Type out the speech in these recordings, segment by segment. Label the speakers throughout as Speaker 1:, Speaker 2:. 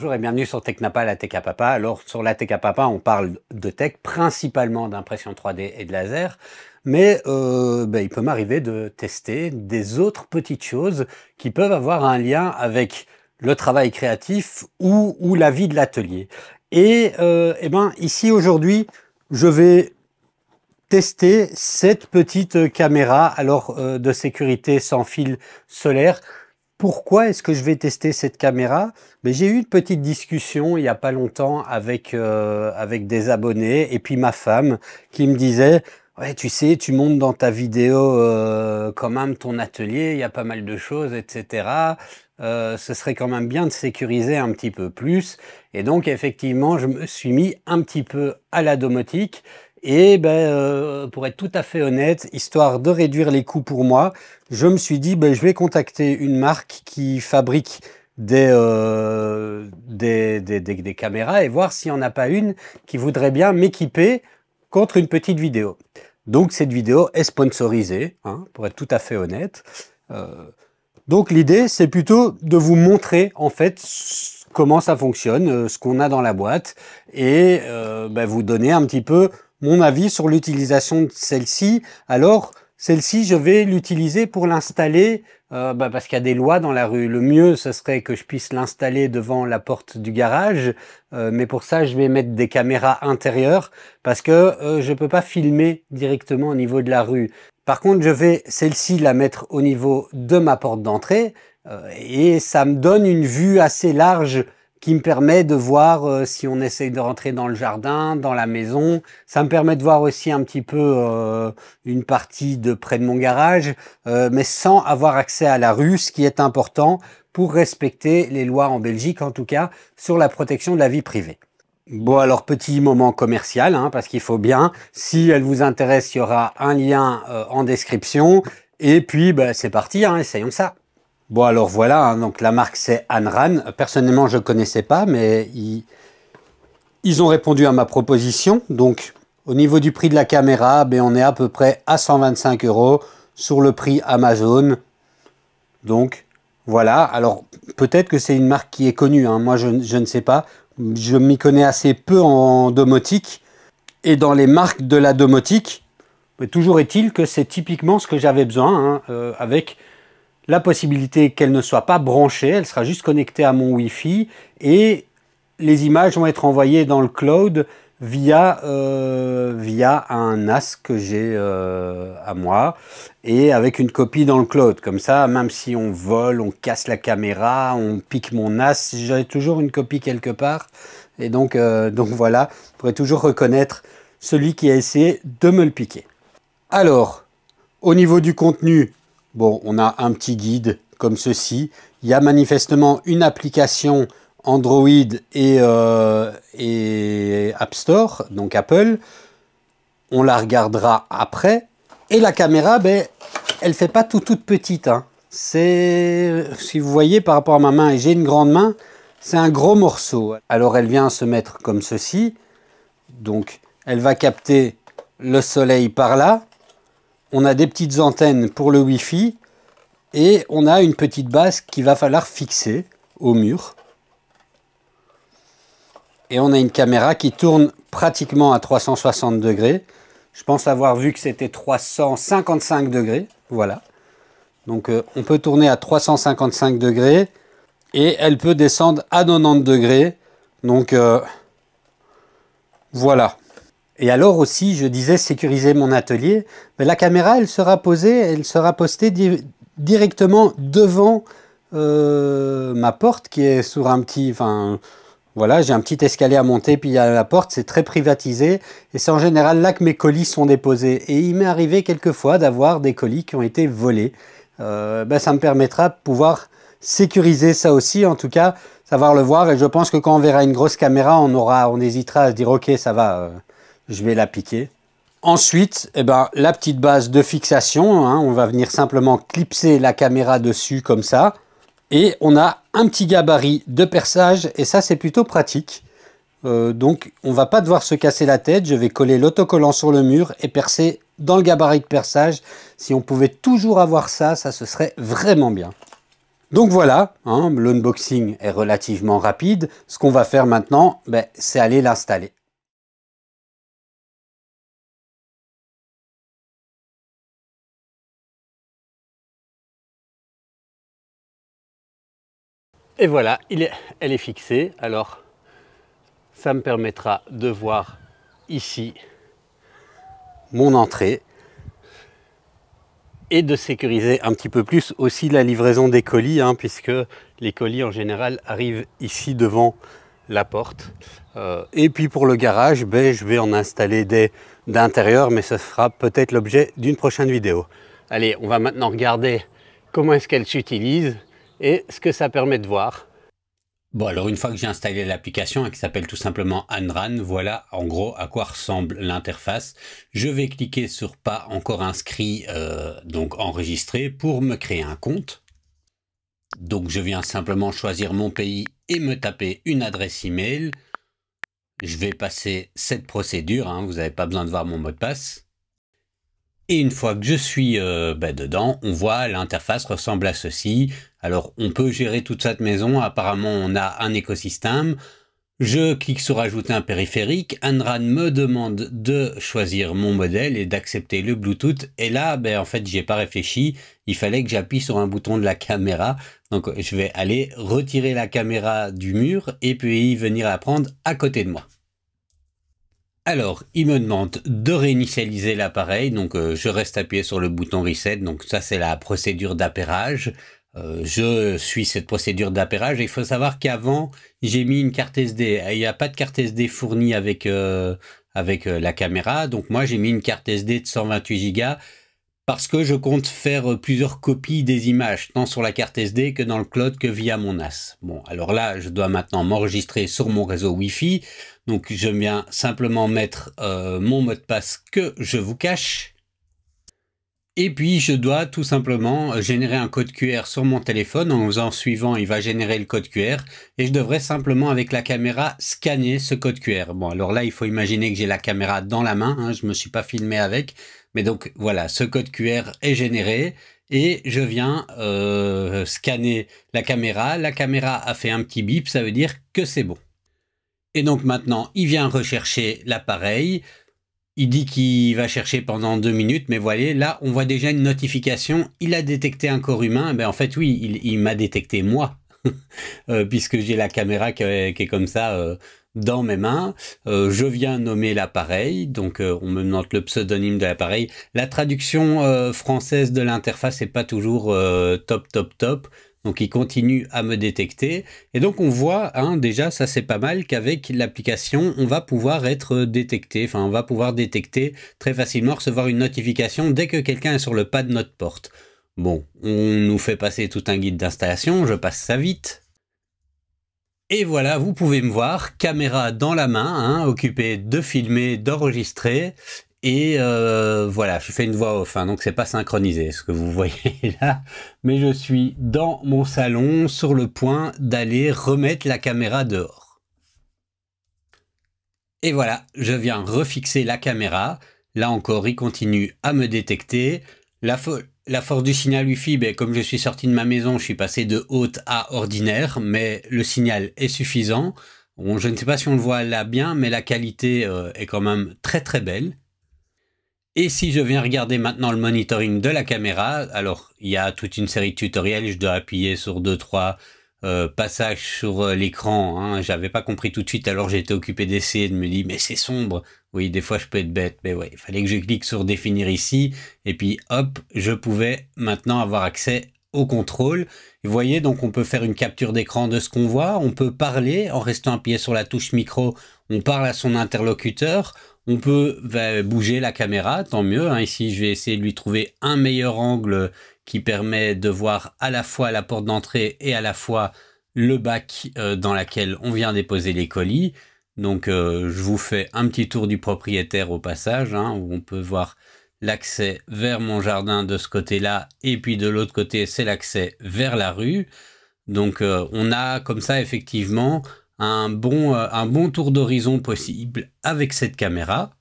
Speaker 1: Bonjour et bienvenue sur Technapa, la Tech à Papa. Alors sur la Tech à Papa, on parle de tech, principalement d'impression 3D et de laser, mais il peut m'arriver de tester des autres petites choses qui peuvent avoir un lien avec le travail créatif ou la vie de l'atelier. Et ici aujourd'hui, je vais tester cette petite caméra de sécurité sans fil solaire. Pourquoi est-ce que je vais tester cette caméra? J'ai eu une petite discussion il n'y a pas longtemps avec des abonnés et puis ma femme qui me disait « Ouais, tu sais, tu montes dans ta vidéo quand même ton atelier, il y a pas mal de choses, etc. Ce serait quand même bien de sécuriser un petit peu plus. » Et donc effectivement, je me suis mis un petit peu à la domotique. Et pour être tout à fait honnête, histoire de réduire les coûts pour moi, je me suis dit je vais contacter une marque qui fabrique des caméras et voir s'il n'y en a pas une qui voudrait bien m'équiper contre une petite vidéo. Donc cette vidéo est sponsorisée, hein, pour être tout à fait honnête. Donc l'idée, c'est plutôt de vous montrer en fait comment ça fonctionne, ce qu'on a dans la boîte, et vous donner un petit peu mon avis sur l'utilisation de celle-ci. Alors, celle-ci, je vais l'utiliser pour l'installer, parce qu'il y a des lois dans la rue. Le mieux, ce serait que je puisse l'installer devant la porte du garage, mais pour ça, je vais mettre des caméras intérieures, parce que je ne peux pas filmer directement au niveau de la rue. Par contre, je vais celle-ci la mettre au niveau de ma porte d'entrée, et ça me donne une vue assez large qui me permet de voir si on essaye de rentrer dans le jardin, dans la maison. Ça me permet de voir aussi un petit peu une partie de près de mon garage, mais sans avoir accès à la rue, ce qui est important pour respecter les lois en Belgique, en tout cas, sur la protection de la vie privée. Bon, alors petit moment commercial, hein, parce qu'il faut bien, si elle vous intéresse, il y aura un lien en description. Et puis, c'est parti, hein, essayons ça. Bon, alors voilà, hein, donc la marque c'est Anran. Personnellement, je ne connaissais pas, mais ils ont répondu à ma proposition. Donc, au niveau du prix de la caméra, on est à peu près à 125 € sur le prix Amazon. Donc, voilà. Alors, peut-être que c'est une marque qui est connue, hein. Moi, je ne sais pas. Je m'y connais assez peu en domotique. Et dans les marques de la domotique, toujours est-il que c'est typiquement ce que j'avais besoin, hein, avec la possibilité qu'elle ne soit pas branchée, elle sera juste connectée à mon Wi-Fi et les images vont être envoyées dans le cloud via un NAS que j'ai à moi et avec une copie dans le cloud. Comme ça, même si on vole, on casse la caméra, on pique mon NAS, j'ai toujours une copie quelque part. Et donc voilà, je pourrais toujours reconnaître celui qui a essayé de me le piquer. Alors, au niveau du contenu, bon, on a un petit guide comme ceci. Il y a manifestement une application Android et App Store, donc Apple. On la regardera après. Et la caméra, elle fait pas toute petite, hein. C'est, si vous voyez par rapport à ma main, et j'ai une grande main, c'est un gros morceau. Alors elle vient se mettre comme ceci. Donc elle va capter le soleil par là. On a des petites antennes pour le Wi-Fi et on a une petite base qu'il va falloir fixer au mur. Et on a une caméra qui tourne pratiquement à 360 degrés. Je pense avoir vu que c'était 355 degrés. Voilà. Donc on peut tourner à 355 degrés et elle peut descendre à 90 degrés. Donc voilà. Et alors aussi, je disais sécuriser mon atelier, la caméra, elle sera postée directement devant ma porte qui est sur un petit... Voilà, j'ai un petit escalier à monter, puis il y a la porte, c'est très privatisé. Et c'est en général là que mes colis sont déposés. Et il m'est arrivé quelquefois d'avoir des colis qui ont été volés. Ça me permettra de pouvoir sécuriser ça aussi, en tout cas, savoir le voir. Et je pense que quand on verra une grosse caméra, on hésitera à se dire « Ok, ça va... je vais la piquer. » Ensuite, la petite base de fixation, hein, on va venir simplement clipser la caméra dessus comme ça. Et on a un petit gabarit de perçage et ça c'est plutôt pratique. Donc on va pas devoir se casser la tête. Je vais coller l'autocollant sur le mur et percer dans le gabarit de perçage. Si on pouvait toujours avoir ça, ça ce serait vraiment bien. Donc voilà, hein, l'unboxing est relativement rapide. Ce qu'on va faire maintenant, c'est aller l'installer. Et voilà, elle est fixée. Alors, ça me permettra de voir ici mon entrée et de sécuriser un petit peu plus aussi la livraison des colis, hein, puisque les colis en général arrivent ici devant la porte. Et puis pour le garage, je vais en installer des d'intérieur, mais ce sera peut-être l'objet d'une prochaine vidéo. Allez, on va maintenant regarder comment est-ce qu'elle s'utilise et ce que ça permet de voir. Bon, alors une fois que j'ai installé l'application qui s'appelle tout simplement Anran, voilà en gros à quoi ressemble l'interface. Je vais cliquer sur pas encore inscrit, donc enregistré, pour me créer un compte. Donc je viens simplement choisir mon pays et me taper une adresse email. Je vais passer cette procédure, hein, vous n'avez pas besoin de voir mon mot de passe. Et une fois que je suis dedans, on voit l'interface ressemble à ceci. Alors on peut gérer toute cette maison, apparemment on a un écosystème. Je clique sur ajouter un périphérique, Anran me demande de choisir mon modèle et d'accepter le Bluetooth. Et là, en fait, j'y ai pas réfléchi, il fallait que j'appuie sur un bouton de la caméra. Donc je vais aller retirer la caméra du mur et puis venir la prendre à côté de moi. Alors, il me demande de réinitialiser l'appareil, donc je reste appuyé sur le bouton Reset, donc ça c'est la procédure d'appairage. Je suis cette procédure d'appairage et il faut savoir qu'avant j'ai mis une carte SD, il n'y a pas de carte SD fournie avec, la caméra, donc moi j'ai mis une carte SD de 128 Go parce que je compte faire plusieurs copies des images, tant sur la carte SD que dans le cloud que via mon NAS. Bon, alors là, je dois maintenant m'enregistrer sur mon réseau Wi-Fi. Donc, je viens simplement mettre mon mot de passe que je vous cache. Et puis, je dois tout simplement générer un code QR sur mon téléphone. En faisant suivant, il va générer le code QR. Et je devrais simplement, avec la caméra, scanner ce code QR. Bon, alors là, il faut imaginer que j'ai la caméra dans la main. Hein, je me suis pas filmé avec. Mais donc, voilà, ce code QR est généré. Et je viens scanner la caméra. La caméra a fait un petit bip, ça veut dire que c'est bon. Et donc maintenant, il vient rechercher l'appareil. Il dit qu'il va chercher pendant 2 minutes, mais voyez, là, on voit déjà une notification. Il a détecté un corps humain. En fait, oui, il m'a détecté moi, puisque j'ai la caméra qui est comme ça dans mes mains. Je viens nommer l'appareil, donc on me demande le pseudonyme de l'appareil. La traduction française de l'interface n'est pas toujours top. Donc il continue à me détecter. Et donc on voit, hein, déjà ça c'est pas mal, qu'avec l'application on va pouvoir être détecté. Enfin on va pouvoir détecter très facilement, recevoir une notification dès que quelqu'un est sur le pas de notre porte. Bon, on nous fait passer tout un guide d'installation, je passe ça vite. Et voilà, vous pouvez me voir, caméra dans la main, hein, occupé de filmer, d'enregistrer. Et voilà, je fais une voix off, hein, donc c'est pas synchronisé ce que vous voyez là, mais je suis dans mon salon sur le point d'aller remettre la caméra dehors. Et voilà, je viens refixer la caméra. Là encore, il continue à me détecter. La force du signal Wi-Fi, comme je suis sorti de ma maison, je suis passé de haute à ordinaire, mais le signal est suffisant. Bon, je ne sais pas si on le voit là bien, mais la qualité est quand même très belle. Et si je viens regarder maintenant le monitoring de la caméra, alors il y a toute une série de tutoriels, je dois appuyer sur 2-3 passages sur l'écran, hein. J'avais pas compris tout de suite, alors j'étais occupé d'essayer de me dire mais c'est sombre, oui des fois je peux être bête, mais ouais, il fallait que je clique sur définir ici, et puis hop, je pouvais maintenant avoir accès au contrôle. Vous voyez, donc on peut faire une capture d'écran de ce qu'on voit, on peut parler en restant appuyé sur la touche micro, on parle à son interlocuteur. On peut bouger la caméra, tant mieux. Hein. Ici, je vais essayer de lui trouver un meilleur angle qui permet de voir à la fois la porte d'entrée et à la fois le bac dans lequel on vient déposer les colis. Donc, je vous fais un petit tour du propriétaire au passage, hein, où on peut voir l'accès vers mon jardin de ce côté-là. Et puis de l'autre côté, c'est l'accès vers la rue. Donc, on a comme ça, effectivement, un bon tour d'horizon possible avec cette caméra.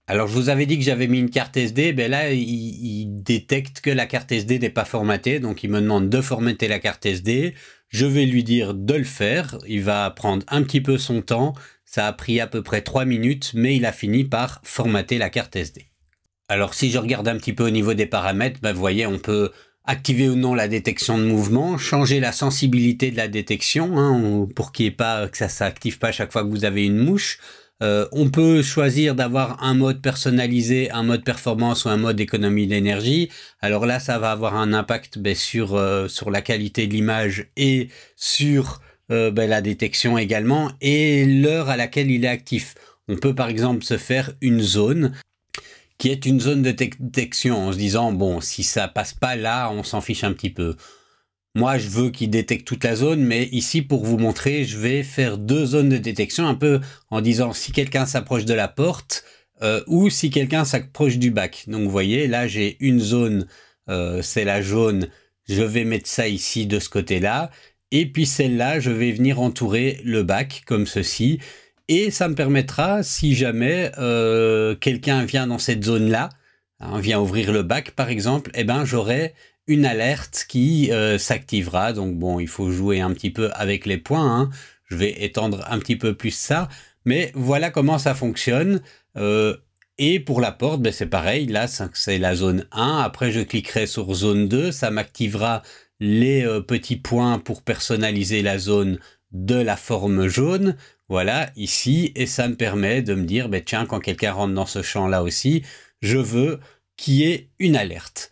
Speaker 1: Alors je vous avais dit que j'avais mis une carte SD, ben là il détecte que la carte SD n'est pas formatée, donc il me demande de formater la carte SD. Je vais lui dire de le faire, il va prendre un petit peu son temps, ça a pris à peu près 3 minutes, mais il a fini par formater la carte SD. Alors si je regarde un petit peu au niveau des paramètres, ben, vous voyez, on peut activer ou non la détection de mouvement, changer la sensibilité de la détection, hein, pour qu'il n'y ait pas, que ça s'active pas chaque fois que vous avez une mouche. On peut choisir d'avoir un mode personnalisé, un mode performance ou un mode économie d'énergie. Alors là, ça va avoir un impact sur la qualité de l'image et sur la détection également et l'heure à laquelle il est actif. On peut par exemple se faire une zone qui est une zone de détection en se disant, bon, si ça passe pas là, on s'en fiche un petit peu. Moi, je veux qu'il détecte toute la zone, mais ici, pour vous montrer, je vais faire 2 zones de détection, un peu en disant si quelqu'un s'approche de la porte ou si quelqu'un s'approche du bac. Donc, vous voyez, là, j'ai une zone, c'est la jaune, je vais mettre ça ici de ce côté-là. Et puis celle-là, je vais venir entourer le bac comme ceci. Et ça me permettra, si jamais quelqu'un vient dans cette zone-là, hein, vient ouvrir le bac par exemple, eh ben j'aurai une alerte qui s'activera. Donc bon, il faut jouer un petit peu avec les points, hein. Je vais étendre un petit peu plus ça, mais voilà comment ça fonctionne. Et pour la porte, ben c'est pareil, là c'est la zone 1, après je cliquerai sur zone 2, ça m'activera les petits points pour personnaliser la zone de la forme jaune, voilà, ici, et ça me permet de me dire, ben tiens, quand quelqu'un rentre dans ce champ-là aussi, je veux qu'il y ait une alerte.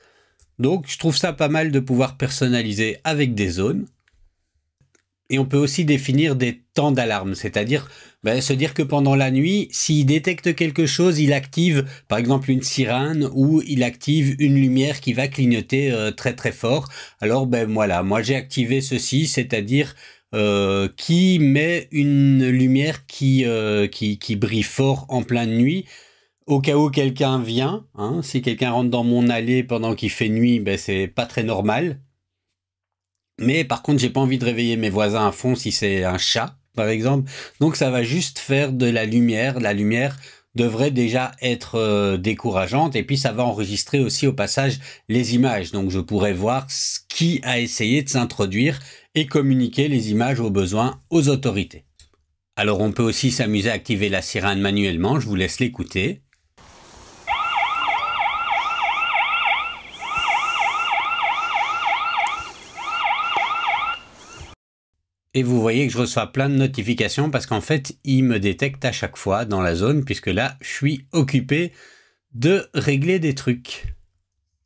Speaker 1: Donc, je trouve ça pas mal de pouvoir personnaliser avec des zones. Et on peut aussi définir des temps d'alarme, c'est-à-dire se dire que pendant la nuit, s'il détecte quelque chose, il active par exemple une sirène ou il active une lumière qui va clignoter très très fort. Alors voilà, moi j'ai activé ceci, c'est-à-dire qui met une lumière qui brille fort en pleine nuit. Au cas où quelqu'un vient, hein, si quelqu'un rentre dans mon allée pendant qu'il fait nuit, c'est pas très normal. Mais par contre, j'ai pas envie de réveiller mes voisins à fond si c'est un chat, par exemple. Donc ça va juste faire de la lumière. La lumière devrait déjà être décourageante et puis ça va enregistrer aussi au passage les images. Donc je pourrais voir qui a essayé de s'introduire et communiquer les images au besoin aux autorités. Alors on peut aussi s'amuser à activer la sirène manuellement. Je vous laisse l'écouter. Et vous voyez que je reçois plein de notifications parce qu'en fait, il me détecte à chaque fois dans la zone puisque là, je suis occupé de régler des trucs.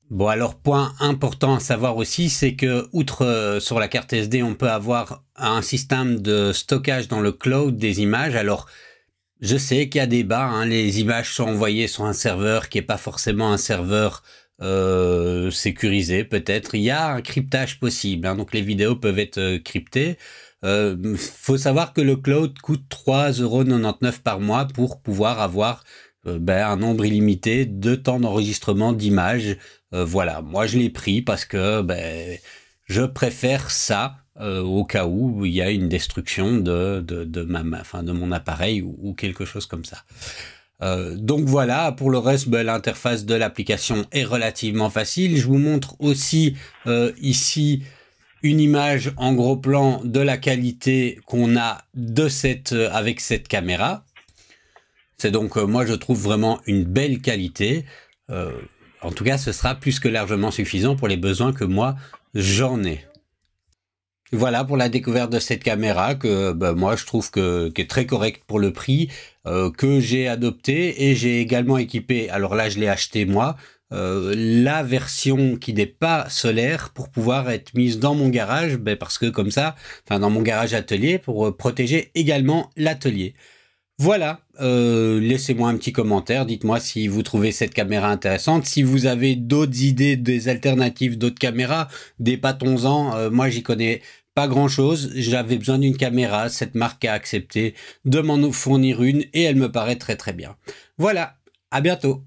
Speaker 1: Bon alors, point important à savoir aussi, c'est que outre sur la carte SD, on peut avoir un système de stockage dans le cloud des images. Alors, je sais qu'il y a débat, hein, les images sont envoyées sur un serveur qui n'est pas forcément un serveur sécurisé peut-être. Il y a un cryptage possible, hein, donc les vidéos peuvent être cryptées. Faut savoir que le cloud coûte 3,99 € par mois pour pouvoir avoir un nombre illimité de temps d'enregistrement d'images. Voilà, moi je l'ai pris parce que je préfère ça au cas où il y a une destruction de mon appareil ou quelque chose comme ça. Donc voilà, pour le reste, l'interface de l'application est relativement facile. Je vous montre aussi ici une image en gros plan de la qualité qu'on a avec cette caméra. C'est donc, moi je trouve vraiment une belle qualité. En tout cas, ce sera plus que largement suffisant pour les besoins que moi j'en ai. Voilà pour la découverte de cette caméra que moi je trouve que est très correcte pour le prix, que j'ai adopté et j'ai également équipé, alors là je l'ai acheté moi, la version qui n'est pas solaire pour pouvoir être mise dans mon garage, parce que comme ça, enfin dans mon garage atelier pour protéger également l'atelier. Voilà, laissez-moi un petit commentaire, dites-moi si vous trouvez cette caméra intéressante, si vous avez d'autres idées, des alternatives, d'autres caméras, débattons-en, moi j'y connais pas grand-chose, j'avais besoin d'une caméra, cette marque a accepté de m'en fournir une et elle me paraît très très bien. Voilà, à bientôt.